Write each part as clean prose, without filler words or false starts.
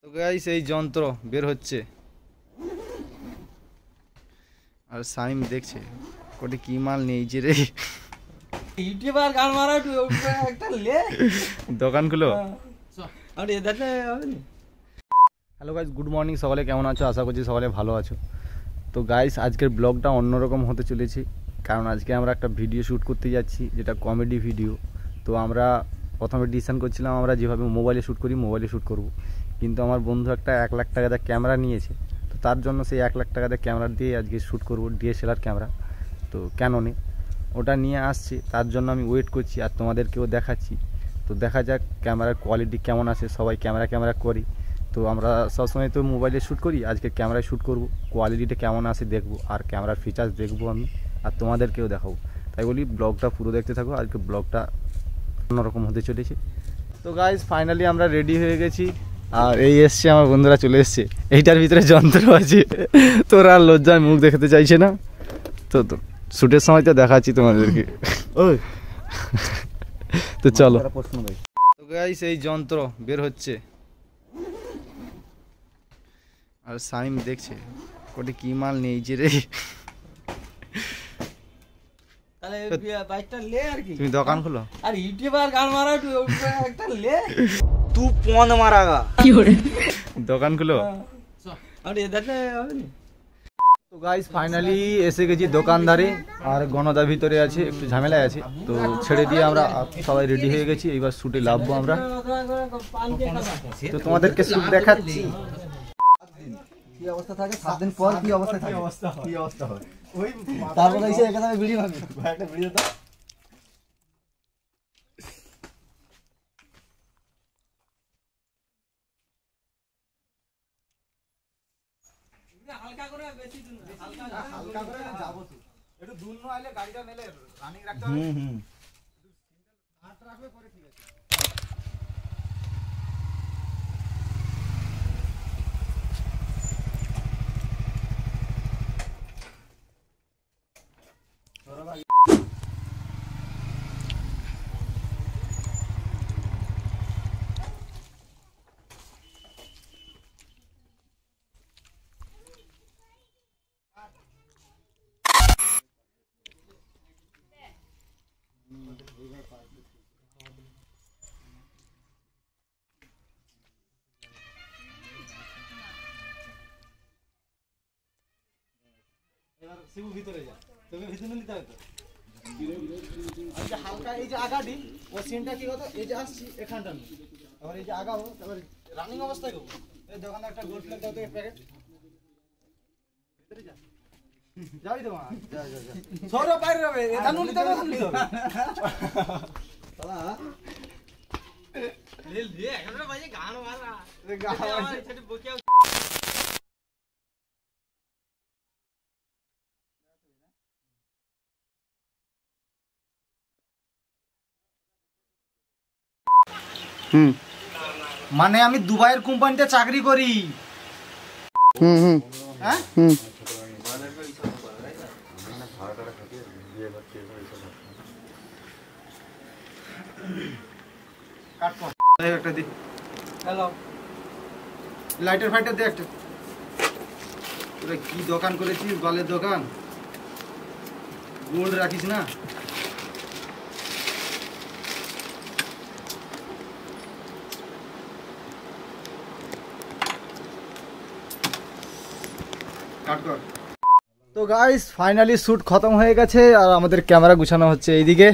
তো গাইস এই যন্ত্র বের হচ্ছে আর সাইম দেখছে কোটি কি মাল নিয়েছে রে ইউটিউবার গান মারা একটু একটা লে দোকানগুলো আর এদাতে হবে না। Hello guys, good morning. সকলে কেমন আছো? আশা করছি সকলে ভালো আছো। তো গাইস আজকের ব্লগটা অন্যরকম হতে চলেছে, কারণ আজকে আমরা একটা ভিডিও শ্যুট করতে যাচ্ছি, যেটা কমেডি ভিডিও। তো আমরা প্রথমে ডিসিশন করছিলাম আমরা যেভাবে মোবাইলে শ্যুট করি মোবাইলে শ্যুট করব, কিন্তু আমার বন্ধু একটা 1 লাখ টাকা দিয়ে ক্যামেরা নিয়েছে। তো তার জন্য সেই 1 লাখ টাকা দিয়ে ক্যামেরা দিয়ে আজকে শ্যুট করব, ডিএসএলআর ক্যামেরা। তো ক্যাননে ওটা নিয়ে আসছে, তার জন্য আমি ওয়েট করছি আর তোমাদেরকেও দেখাচ্ছি। তো দেখা যাক ক্যামেরার কোয়ালিটি কেমন আসে। সবাই ক্যামেরা করি, তো আমরা সবসময় তো মোবাইলে শ্যুট করি, আজকে ক্যামেরায় শ্যুট করব। কোয়ালিটিটা কেমন আসে দেখবো, আর ক্যামেরার ফিচার্স দেখবো আমি, আর তোমাদেরকেও দেখাবো। তাই বলি ব্লগটা পুরো দেখতে থাকো, আজকে ব্লগটা অন্যরকম হতে চলেছে। তো গাইজ ফাইনালি আমরা রেডি হয়ে গেছি, আর এই এসছে আমার বন্ধুরা চলে এসছে। এইটার ভিতরে যন্ত্র আছে, তোরা আর লজ্জায় মুখ দেখাতে চাইছে না। তো শ্যুটের সময় তো দেখাচ্ছি তোমাদেরকে। তো চলো। তো গাইজ এই যন্ত্র বের হচ্ছে আর সাইম দেখছে কোটি কি মাল নিয়েছে রে। তাহলে বাইকটা লে আর কি, তুমি দোকান খোলো। আর ইউটিউবার গান মারা একটু একটা লে তুই পন মারাগা কি করে দোকান খুলো। আর এদাতে হবে না। তো গাইস ফাইনালি এসে গেছি দোকানদারে, আর গণদা ভিতরে আছে, একটু ঝামেলায় আছে। তো ছেড়ে দিয়ে আমরা সবাই রেডি হয়ে গেছি, এইবার শুটে লাভবো আমরা। তো তোমাদেরকে শুট দেখাচ্ছি কি অবস্থা থাকে, 7 দিন পর কি অবস্থা থাকে, কি অবস্থা হয় ওই তারপর এসে এখানে আমি ভিডিও বানাবো, একটা ভিডিও দাও। হালকা করে বেশি দিন হালকা করে যাবো, তো একটু দূর না আইলে গাড়িটা মেলে রানিং রাখতে হবে। হাত রাখবে পরে, ঠিক আছে। এবার শিবু ভিতরে যা, তোকে ভিতরে নিতে হবে। তো এই যে হালকা এই যে আগাডি ও সিনটা কি হতো, এই যে আসছি এখানটা না, আবার এই যে আগাবো, তারপর রানিং অবস্থায় করবো। এই দোকানে একটা গোল প্লেট দাও তো, এক প্যাকেট ভিতরে যা। যাবি তো মা, যা যা যা সরো বাইরে যাবে, এটা নিতে হবে, নিতে হবে সালা লেল দে 11 বাজে গান মারা গান আমার ছেলে বকিয়া। মানে আমি দুবাইয়ের কোম্পানিতে চাকরি করি। হ্যাঁ একটা দি, হ্যালো লাইটার ফাইটার দে একটা। তোরা কি দোকান করেছিস, বালের দোকান, গোল্ড রাখিস না। তো গাইস ফাইনালি শ্যুট খতম হয়ে গেছে, আর আমাদের ক্যামেরা গুছানো হচ্ছে এইদিকে,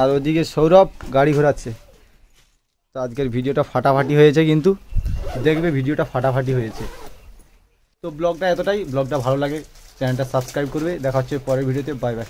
আর ওদিকে সৌরভ গাড়ি ঘোরাচ্ছে। তো আজকের ভিডিওটা ফাটাফাটি হয়েছে, কিন্তু দেখবে ভিডিওটা ফাটাফাটি হয়েছে। তো ব্লগটা এতটাই, ব্লগটা ভালো লাগে চ্যানেলটা সাবস্ক্রাইব করবে। দেখা হচ্ছে পরের ভিডিওতে, বাই বাই।